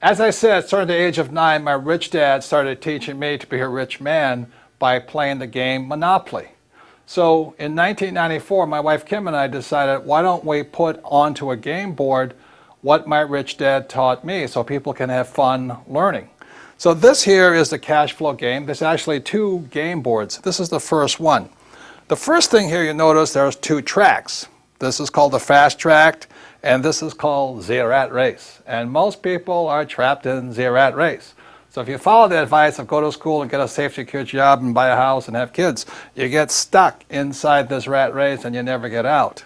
As I said, starting at the age of 9, my rich dad started teaching me to be a rich man by playing the game Monopoly. So in 1994, my wife Kim and I decided, why don't we put onto a game board what my rich dad taught me so people can have fun learning. So this here is the cash flow game. There's actually 2 game boards. This is the first one. The first thing here you notice there's 2 tracks. This is called the fast track, and this is called the rat race. And most people are trapped in the rat race. So if you follow the advice of go to school and get a safe, secure job and buy a house and have kids, you get stuck inside this rat race and you never get out.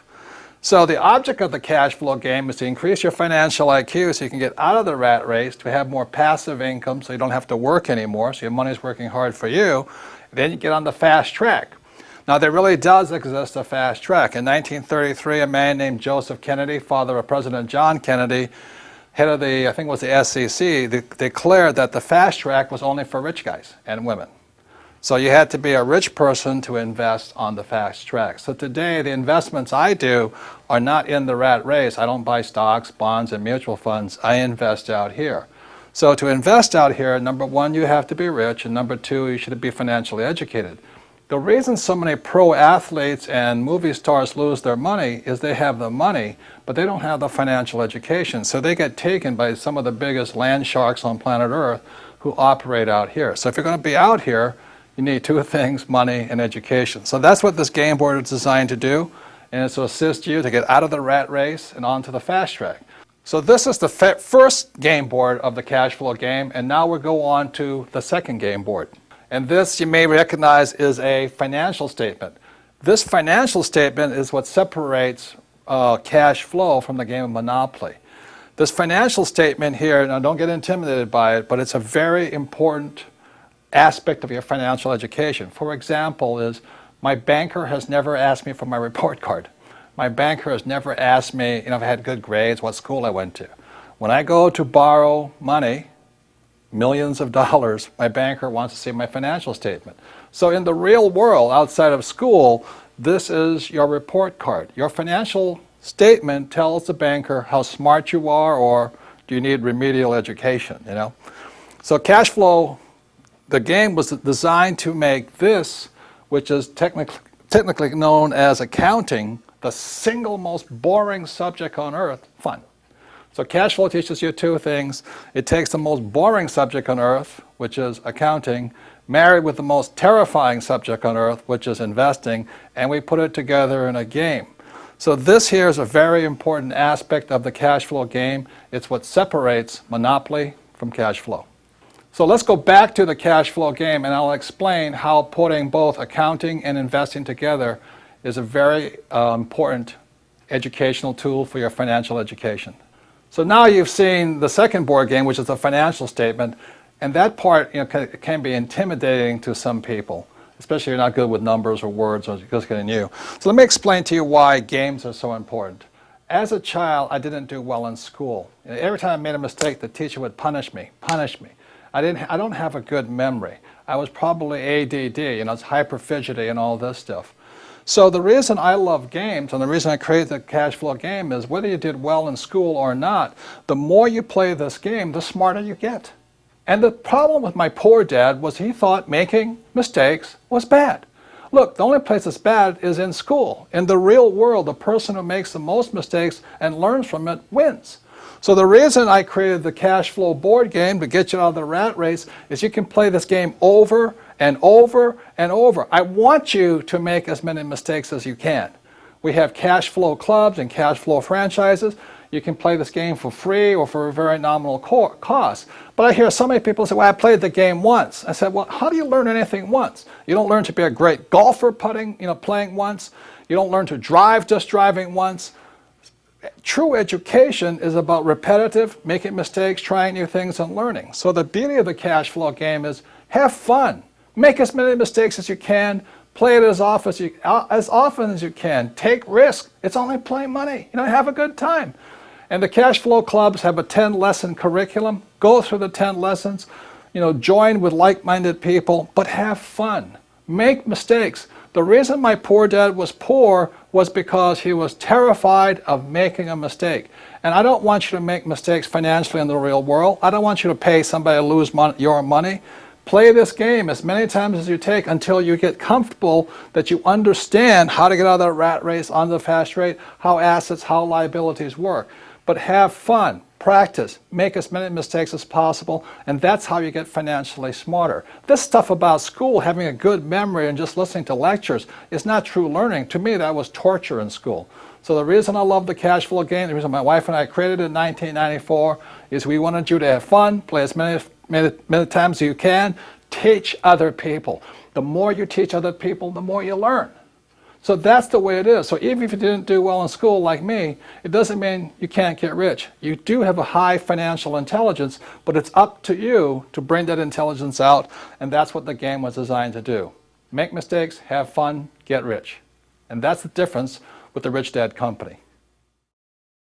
So the object of the cash flow game is to increase your financial IQ so you can get out of the rat race, to have more passive income so you don't have to work anymore, so your money's working hard for you. Then you get on the fast track. Now, there really does exist a fast track. In 1933, a man named Joseph Kennedy, father of President John Kennedy, head of the, I think it was the SEC, declared that the fast track was only for rich guys and women. So you had to be a rich person to invest on the fast track. So today, the investments I do are not in the rat race. I don't buy stocks, bonds, and mutual funds. I invest out here. So to invest out here, number 1, you have to be rich, and number 2, you should be financially educated. The reason so many pro athletes and movie stars lose their money is they have the money, but they don't have the financial education. So they get taken by some of the biggest land sharks on planet Earth who operate out here. So if you're going to be out here, you need 2 things, money and education. So that's what this game board is designed to do, and it's to assist you to get out of the rat race and onto the fast track. So this is the first game board of the cash flow game, and now we'll go on to the second game board. And this, you may recognize, is a financial statement. This financial statement is what separates cash flow from the game of Monopoly. This financial statement here, now don't get intimidated by it, but it's a very important aspect of your financial education. For example, is my banker has never asked me for my report card. My banker has never asked me, if I had good grades, what school I went to. When I go to borrow money, millions of dollars, my banker wants to see my financial statement. So in the real world, outside of school, this is your report card. Your financial statement tells the banker how smart you are, or do you need remedial education, So cash flow, the game was designed to make this, which is technically known as accounting, the single most boring subject on earth, fun. So cash flow teaches you 2 things. It takes the most boring subject on earth, which is accounting, married with the most terrifying subject on earth, which is investing, and we put it together in a game. So this here is a very important aspect of the cash flow game. It's what separates Monopoly from cash flow. So let's go back to the cash flow game, and I'll explain how putting both accounting and investing together is a very important educational tool for your financial education. So now you've seen the second board game, which is the financial statement, and that part can be intimidating to some people, especially if you're not good with numbers or words or just getting new. So let me explain to you why games are so important. As a child, I didn't do well in school. Every time I made a mistake, the teacher would punish me. I don't have a good memory. I was probably ADD, it's hyperfidgety and all this stuff. So the reason I love games, and the reason I created the cash flow game, is whether you did well in school or not, the more you play this game, the smarter you get. And the problem with my poor dad was he thought making mistakes was bad. Look, the only place it's bad is in school. In the real world, the person who makes the most mistakes and learns from it wins. So the reason I created the cash flow board game to get you out of the rat race is you can play this game over and over and over. I want you to make as many mistakes as you can. We have cash flow clubs and cash flow franchises. You can play this game for free or for a very nominal cost. But I hear so many people say, well, I played the game once. I said, well, how do you learn anything once? You don't learn to be a great golfer playing once. You don't learn to drive just driving once. True education is about repetitive, making mistakes, trying new things, and learning. So the beauty of the cash flow game is have fun. Make as many mistakes as you can. Play it as often as you can. Take risk. It's only playing money. Have a good time. And the cash flow clubs have a 10-lesson curriculum. Go through the 10 lessons. Join with like-minded people, but have fun. Make mistakes. The reason my poor dad was poor was because he was terrified of making a mistake. And I don't want you to make mistakes financially in the real world. I don't want you to pay somebody to lose your money. Play this game as many times as you take until you get comfortable that you understand how to get out of that rat race onto the fast rate, how assets, how liabilities work. But have fun. Practice, make as many mistakes as possible, and that's how you get financially smarter. This stuff about school, having a good memory and just listening to lectures, is not true learning. To me, that was torture in school. So the reason I love the cash flow game, the reason my wife and I created it in 1994, is we wanted you to have fun, play as many times as you can, teach other people. The more you teach other people, the more you learn. So that's the way it is. So even if you didn't do well in school like me, it doesn't mean you can't get rich. You do have a high financial intelligence, but it's up to you to bring that intelligence out, and that's what the game was designed to do. Make mistakes, have fun, get rich. And that's the difference with the Rich Dad Company.